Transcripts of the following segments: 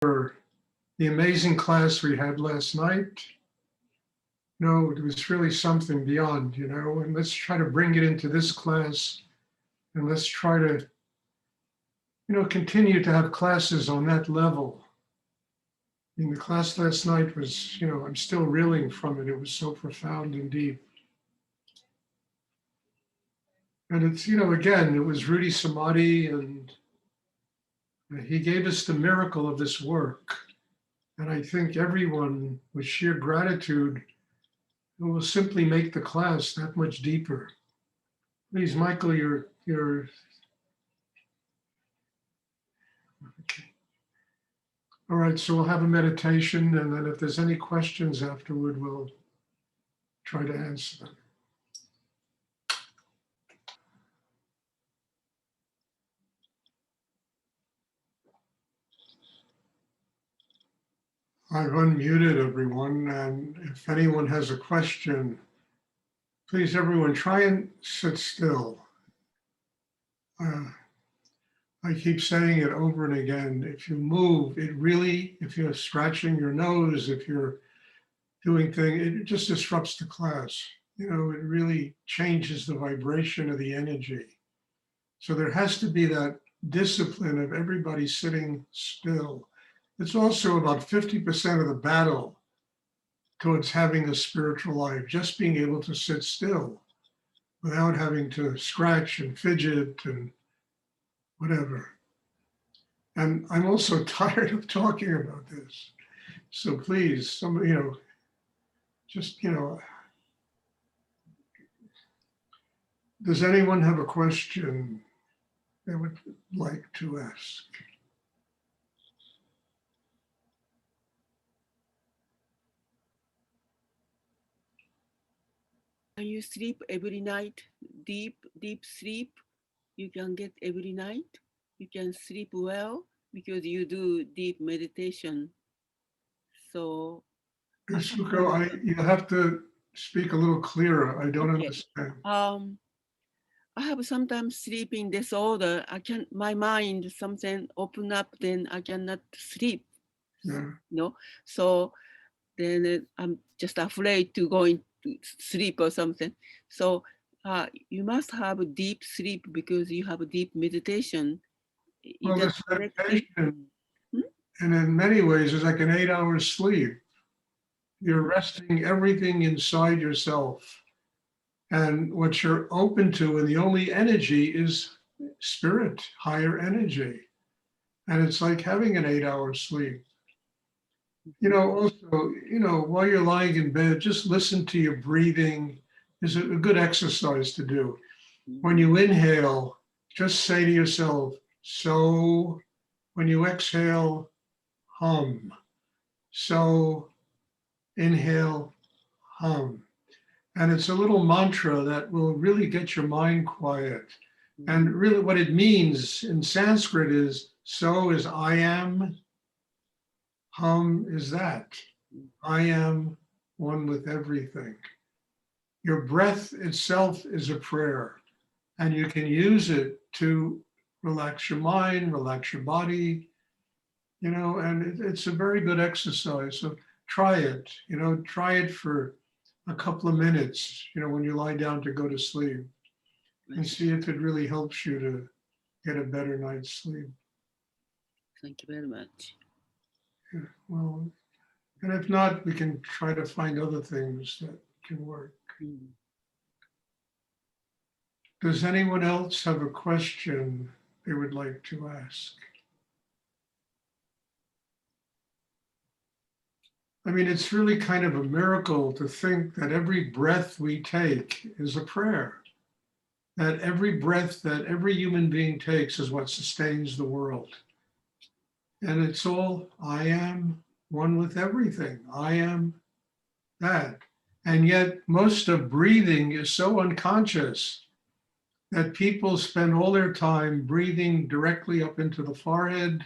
for the amazing class we had last night. No, it was really something beyond, and let's try to bring it into this class and let's try to, continue to have classes on that level. The class last night was, I'm still reeling from it. It was so profound and deep. And it's, again, it was Rudy Samadhi, and he gave us the miracle of this work. And I think everyone, with sheer gratitude, will simply make the class that much deeper. Please, Michael, you're okay. All right, so we'll have a meditation, and then if there's any questions afterward, we'll try to answer them. I've unmuted everyone, and if anyone has a question, please, everyone, try and sit still. I keep saying it over and again. If you move, if you're scratching your nose, if you're doing things, it just disrupts the class. It really changes the vibration of the energy. So there has to be that discipline of everybody sitting still. It's also about 50% of the battle towards having a spiritual life, just being able to sit still without having to scratch and fidget and whatever. And I'm also tired of talking about this. So please, somebody, just, does anyone have a question they would like to ask? Can you sleep every night? Deep sleep you can get every night? You can sleep well because you do deep meditation. So Suko, you have to speak a little clearer. I don't understand. I have sometimes sleeping disorder. My mind something open up, then I cannot sleep. Yeah. So then I'm just afraid to go into sleep or something. So you must have a deep sleep because you have a deep meditation. Well, this meditation, and in many ways, is like an 8-hour sleep. You're resting everything inside yourself. And what you're open to, and the only energy is spirit, higher energy. And it's like having an 8-hour sleep. Also, while you're lying in bed, just listen to your breathing is a good exercise to do. When you inhale, just say to yourself, so. When you exhale, hum. So, inhale, hum. And it's a little mantra that will really get your mind quiet. And really what it means in Sanskrit is, so is I am, hum is that. I am one with everything. Your breath itself is a prayer, and you can use it to relax your mind, relax your body, and it's a very good exercise. So try it, try it for a couple of minutes, when you lie down to go to sleep, and see if it really helps you to get a better night's sleep. Thank you very much. Yeah, well, and if not, we can try to find other things that can work. Does anyone else have a question they would like to ask? I mean, it's really kind of a miracle to think that every breath we take is a prayer. That every breath that every human being takes is what sustains the world. And it's all, I am one with everything. I am that. And yet most of breathing is so unconscious that people spend all their time breathing directly up into the forehead,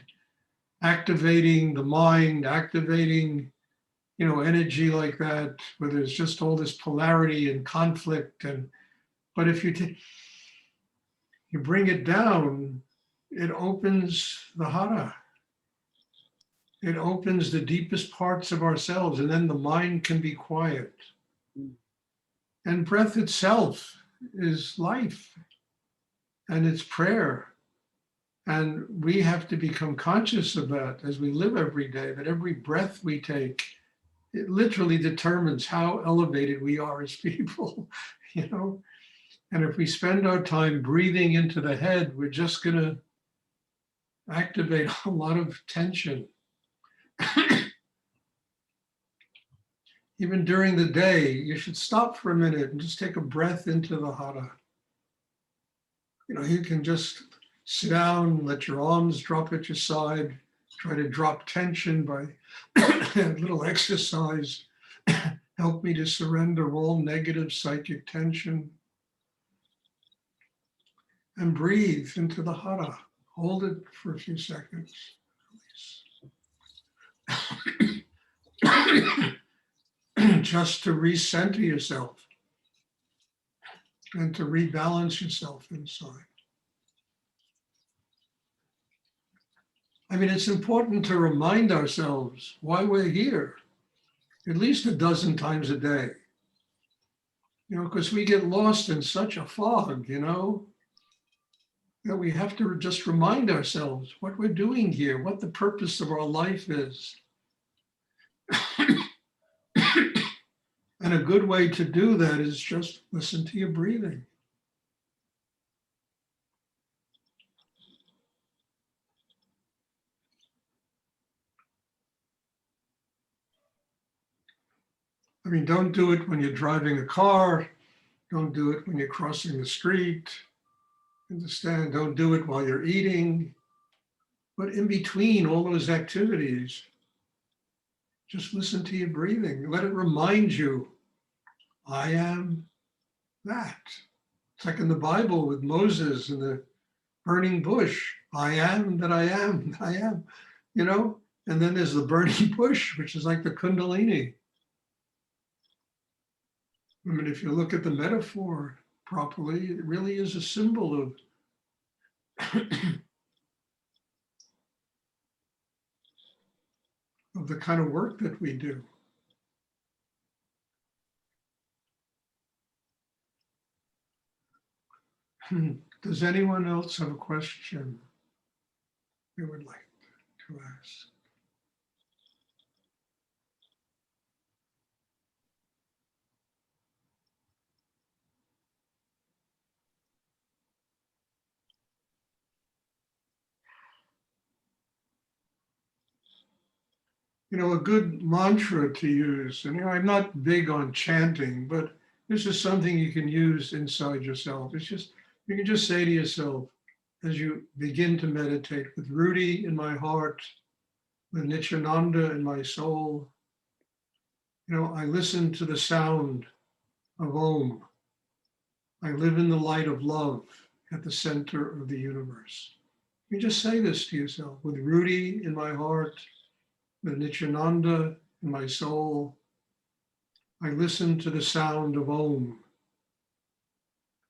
activating the mind, activating, energy like that, where there's just all this polarity and conflict. But if you bring it down, it opens the hara. It opens the deepest parts of ourselves, and then the mind can be quiet. And breath itself is life, and it's prayer. And we have to become conscious of that as we live every day, that every breath we take, it literally determines how elevated we are as people, you know? And if we spend our time breathing into the head, we're just gonna activate a lot of tension. Even during the day, you should stop for a minute and just take a breath into the hara. You know, you can just sit down, let your arms drop at your side, try to drop tension by a little exercise. Help me to surrender all negative psychic tension. And breathe into the hara. Hold it for a few seconds. Just to recenter yourself and to rebalance yourself inside. I mean, it's important to remind ourselves why we're here, at least a dozen times a day. You know, because we get lost in such a fog, you know, that we have to just remind ourselves what we're doing here, what the purpose of our life is. And a good way to do that is just listen to your breathing. I mean, don't do it when you're driving a car. Don't do it when you're crossing the street. Understand? Don't do it while you're eating. But in between all those activities, just listen to your breathing. Let it remind you, I am that. It's like in the Bible with Moses and the burning bush. I am that I am, I am, you know? And then there's the burning bush, which is like the Kundalini. I mean, if you look at the metaphor properly, it really is a symbol of of the kind of work that we do. Does anyone else have a question they would like to ask? You know, a good mantra to use, and you know, I'm not big on chanting, but this is something you can use inside yourself. It's just, you can just say to yourself as you begin to meditate, with Rudy in my heart, with Nityananda in my soul, you know, I listen to the sound of Om. I live in the light of love at the center of the universe. You just say this to yourself, with Rudy in my heart, with Nityananda in my soul, I listen to the sound of Om.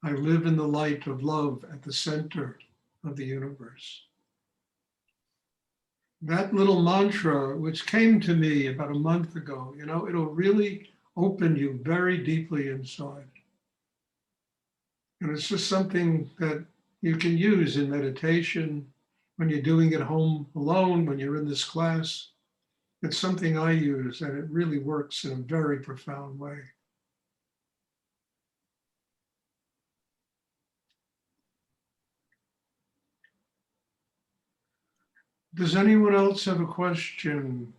I live in the light of love at the center of the universe. That little mantra, which came to me about a month ago, you know, it'll really open you very deeply inside. And it's just something that you can use in meditation, when you're doing it home alone, when you're in this class. It's something I use, and it really works in a very profound way. Does anyone else have a question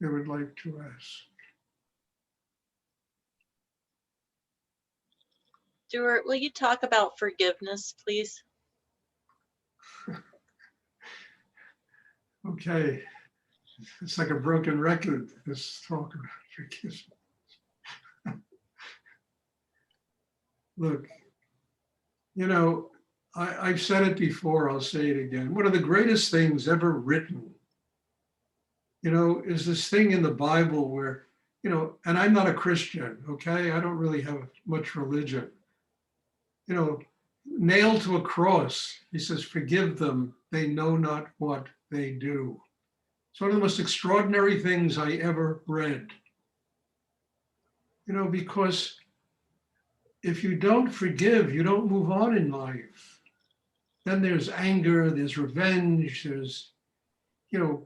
they would like to ask? Stuart, will you talk about forgiveness, please? Okay, it's like a broken record, this talk about forgiveness. Look, you know, I've said it before, I'll say it again. One of the greatest things ever written, you know, is this thing in the Bible where, you know, and I'm not a Christian, okay? I don't really have much religion. You know, nailed to a cross, he says, forgive them, they know not what they do. It's one of the most extraordinary things I ever read. Because if you don't forgive, you don't move on in life. Then there's anger, there's revenge, there's,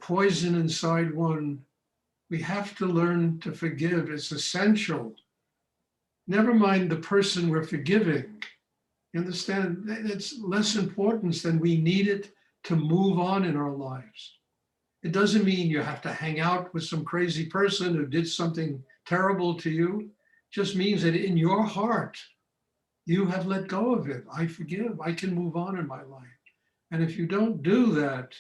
poison inside one. We have to learn to forgive. It's essential. Never mind the person we're forgiving. You understand? It's less importance than we need it to move on in our lives. It doesn't mean you have to hang out with some crazy person who did something terrible to you. It just means that in your heart, you have let go of it. I forgive. I can move on in my life. And if you don't do that,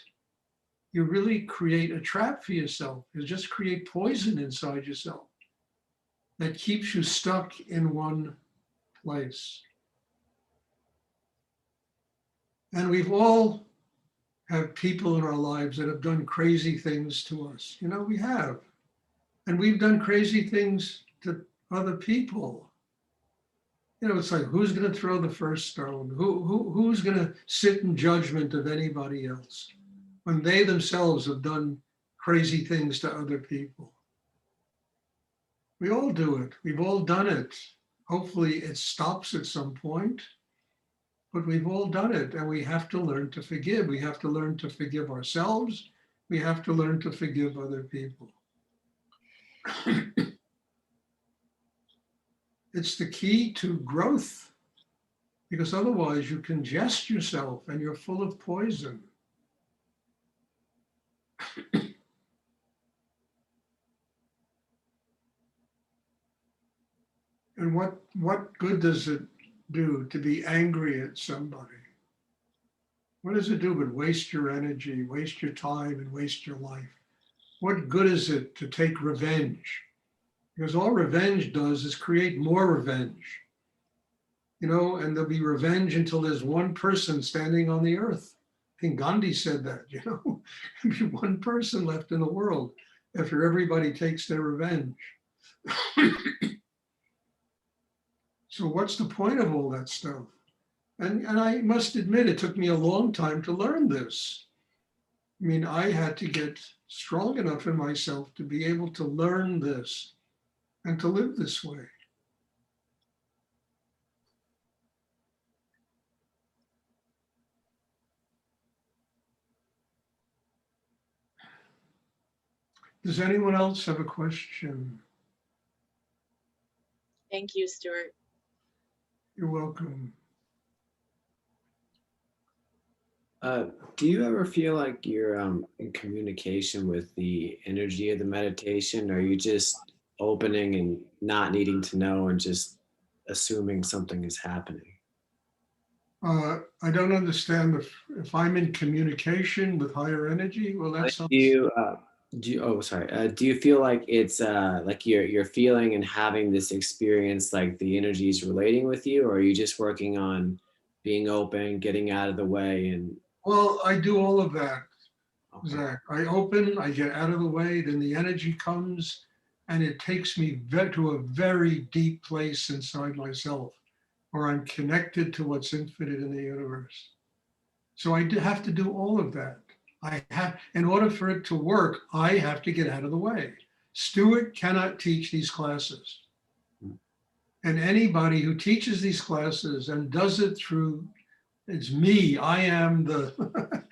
you really create a trap for yourself. You just create poison inside yourself that keeps you stuck in one place. And we've all have people in our lives that have done crazy things to us. We have. And we've done crazy things to other people. It's like, who's going to throw the first stone? Who's going to sit in judgment of anybody else when they themselves have done crazy things to other people? We all do it. We've all done it. Hopefully it stops at some point, but we've all done it, and we have to learn to forgive. We have to learn to forgive ourselves. We have to learn to forgive other people. It's the key to growth, because otherwise you congest yourself and you're full of poison. And what good does it do to be angry at somebody? What does it do but waste your energy, waste your time, and waste your life? What good is it to take revenge? Because all revenge does is create more revenge. And there'll be revenge until there's one person standing on the earth. I think Gandhi said that, there'll be one person left in the world after everybody takes their revenge. So what's the point of all that stuff? And I must admit, it took me a long time to learn this. I had to get strong enough in myself to be able to learn this and to live this way. Does anyone else have a question? Thank you, Stuart. You're welcome. Do you ever feel like you're in communication with the energy of the meditation? Or are you just opening and not needing to know and just assuming something is happening? I don't understand if I'm in communication with higher energy. Well, that's Do you do you feel like it's like you're feeling and having this experience, like the energy is relating with you, or are you just working on being open, getting out of the way? And Well, I do all of that, okay. Zach. I open, I get out of the way, then the energy comes, and it takes me to a very deep place inside myself, where I'm connected to what's infinite in the universe. So I have to do all of that. In order for it to work, I have to get out of the way. Stuart cannot teach these classes. And anybody who teaches these classes and does it through, it's me, I am the,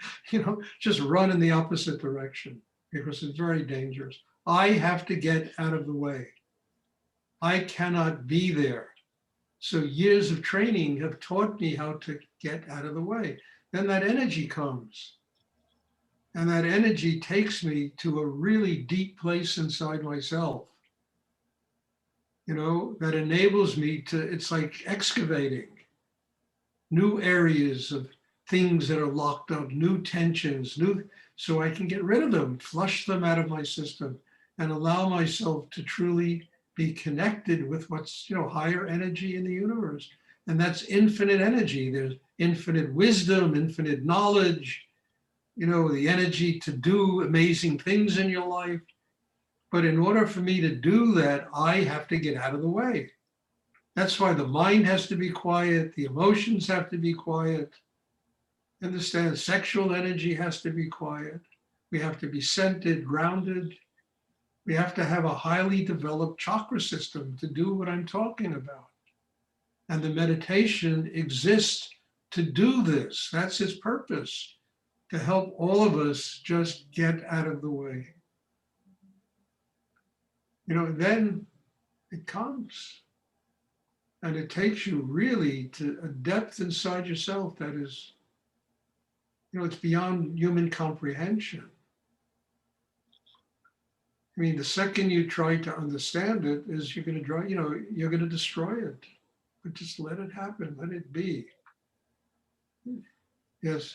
just run in the opposite direction, because it's very dangerous. I have to get out of the way. I cannot be there. So years of training have taught me how to get out of the way. Then that energy comes. And that energy takes me to a really deep place inside myself, that enables me to, it's like excavating new areas of things that are locked up, new tensions, so I can get rid of them, flush them out of my system, and allow myself to truly be connected with what's, higher energy in the universe. And that's infinite energy. There's infinite wisdom, infinite knowledge, the energy to do amazing things in your life. But in order for me to do that, I have to get out of the way. That's why the mind has to be quiet, the emotions have to be quiet. Understand, sexual energy has to be quiet. We have to be centered, grounded. We have to have a highly developed chakra system to do what I'm talking about. And the meditation exists to do this. That's its purpose, to help all of us just get out of the way. You know, then it comes. And it takes you really to a depth inside yourself that is, you know, it's beyond human comprehension. I mean, the second you try to understand it is you're going to you're going to destroy it. But just let it happen, let it be. Yes.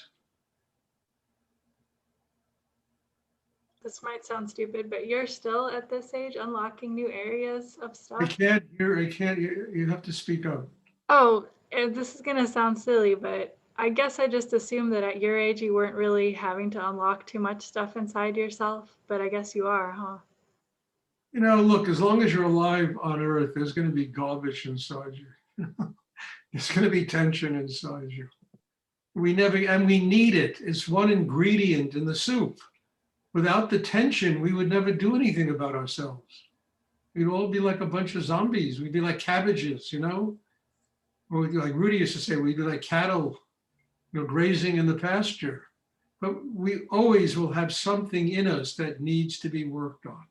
This might sound stupid, but you're still at this age unlocking new areas of I stuff. can't hear, you have to speak up. Oh, this is gonna sound silly, but I guess I just assumed that at your age you weren't really having to unlock too much stuff inside yourself, but I guess you are, huh? You know, look, as long as you're alive on Earth, there's going to be garbage inside you. There's going to be tension inside you. We need it. It's one ingredient in the soup. Without the tension, we would never do anything about ourselves. We'd all be like a bunch of zombies. We'd be like cabbages, you know? Or like Rudy used to say, we'd be like cattle, you know, grazing in the pasture. But we always will have something in us that needs to be worked on.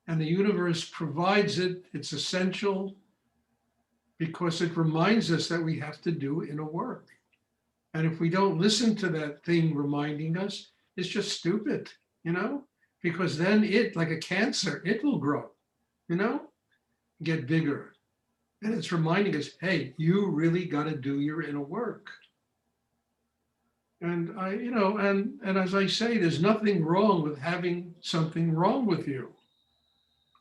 And the universe provides it. It's essential because it reminds us that we have to do inner work. And if we don't listen to that thing reminding us, it's just stupid, you know, because then it, like a cancer, it will grow, you know, get bigger. And it's reminding us, hey, you really got to do your inner work. And and as I say, there's nothing wrong with having something wrong with you.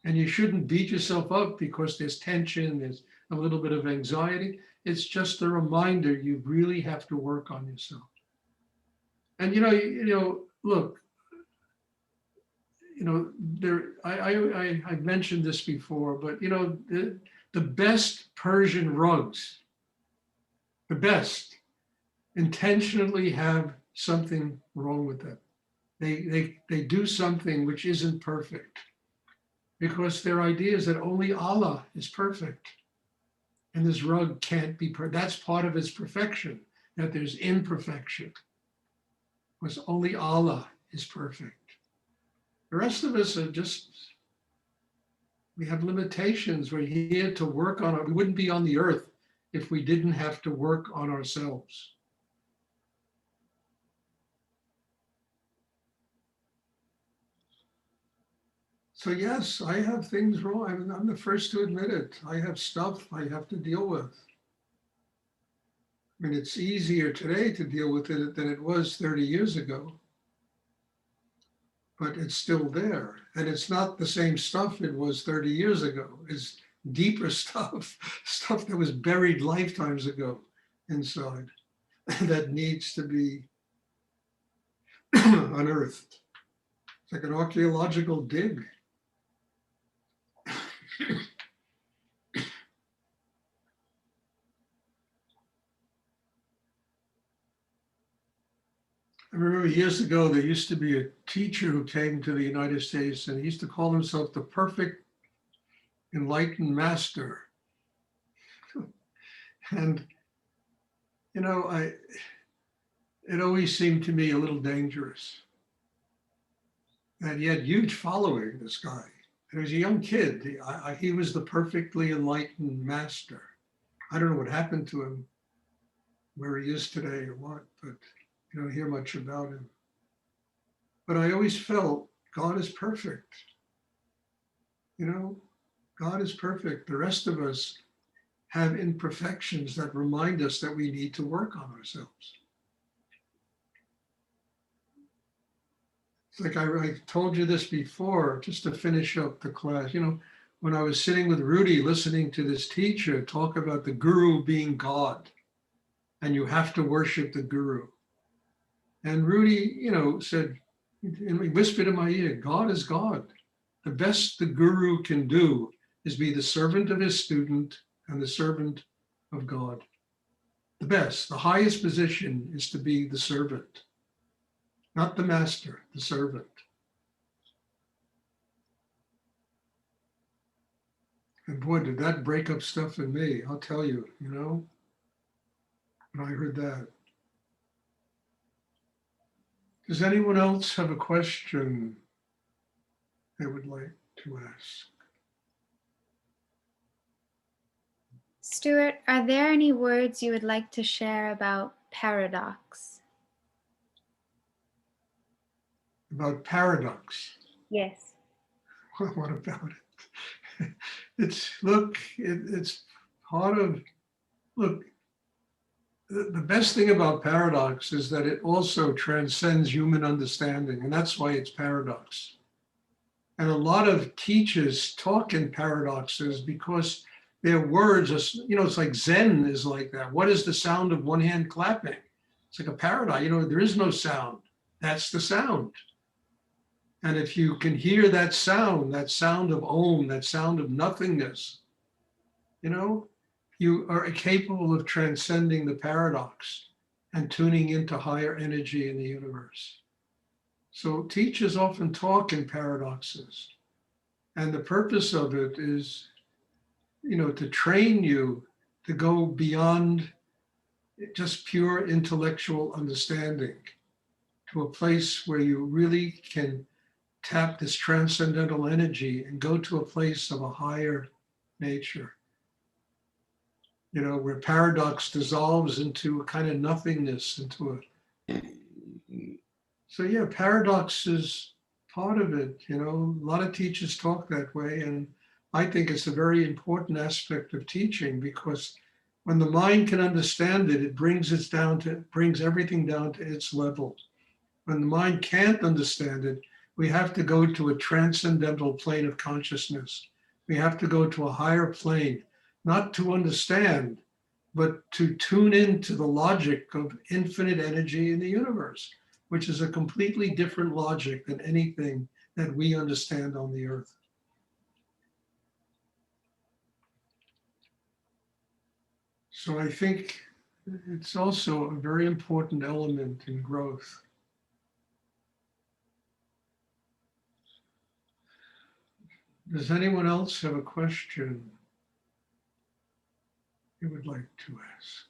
And you shouldn't beat yourself up because there's tension, there's a little bit of anxiety. It's just a reminder you really have to work on yourself. And look, I've mentioned this before, but the best Persian rugs, the best, intentionally have something wrong with them. They do something which isn't perfect because their idea is that only Allah is perfect. And this rug can't be perfect. That's part of its perfection, that there's imperfection. Because only Allah is perfect. The rest of us are just, we have limitations. We're here to work on it. We wouldn't be on the earth if we didn't have to work on ourselves. So yes, I have things wrong. I'm the first to admit it. I have stuff I have to deal with. I mean, it's easier today to deal with it than it was 30 years ago. But it's still there. And it's not the same stuff it was 30 years ago. It's deeper stuff, stuff that was buried lifetimes ago inside that needs to be unearthed. It's like an archaeological dig. I remember years ago, there used to be a teacher who came to the United States and he used to call himself the perfect enlightened master. And, it always seemed to me a little dangerous. And he had huge following, this guy. He was a young kid. He was the perfectly enlightened master. I don't know what happened to him, where he is today or what, but you don't hear much about him. But I always felt God is perfect. God is perfect. The rest of us have imperfections that remind us that we need to work on ourselves. It's like I told you this before, just to finish up the class. When I was sitting with Rudy listening to this teacher talk about the guru being God, and you have to worship the guru. And Rudy, said, and he whispered in my ear, God is God. The best the guru can do is be the servant of his student and the servant of God. The best, the highest position is to be the servant. not the master, the servant. And boy, did that break up stuff in me, I'll tell you, you know, when I heard that. Does anyone else have a question they would like to ask? Stuart, are there any words you would like to share about paradox? About paradox. Yes. What about it? It's part of, look, the best thing about paradox is that it also transcends human understanding, and that's why it's paradox. And a lot of teachers talk in paradoxes because their words are, you know, it's like Zen is like that. What is the sound of one hand clapping? It's like a paradox, you know, there is no sound. That's the sound. And if you can hear that sound of Om, that sound of nothingness, you know, you are capable of transcending the paradox and tuning into higher energy in the universe. So teachers often talk in paradoxes. And the purpose of it is, you know, to train you to go beyond just pure intellectual understanding to a place where you really can tap this transcendental energy and go to a place of a higher nature, you know, where paradox dissolves into a kind of nothingness, into a, so yeah, paradox is part of it, you know, a lot of teachers talk that way. And I think it's a very important aspect of teaching, because when the mind can understand it, it brings everything down to its level. When the mind can't understand it, we have to go to a transcendental plane of consciousness. We have to go to a higher plane, not to understand, but to tune into the logic of infinite energy in the universe, which is a completely different logic than anything that we understand on the earth. So I think it's also a very important element in growth. Does anyone else have a question you would like to ask?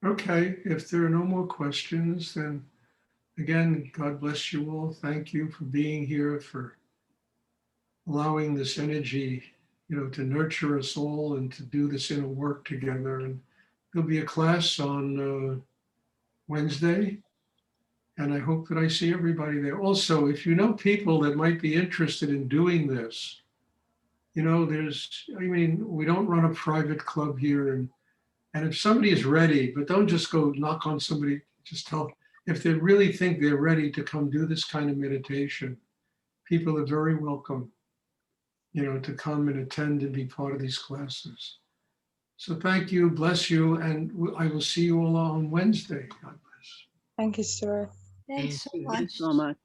Okay, if there are no more questions, then again, God bless you all. Thank you for being here, for allowing this energy, you know, to nurture us all and to do this inner work together. And there'll be a class on Wednesday, and I hope that I see everybody there. Also, if you know people that might be interested in doing this, you know, we don't run a private club here, and if somebody is ready, but don't just go knock on somebody, just tell, if they really think they're ready to come do this kind of meditation, people are very welcome, you know, to come and attend and be part of these classes. So thank you, bless you, and I will see you all on Wednesday. God bless. Thank you, Stuart. Thanks so Thank you much. so much.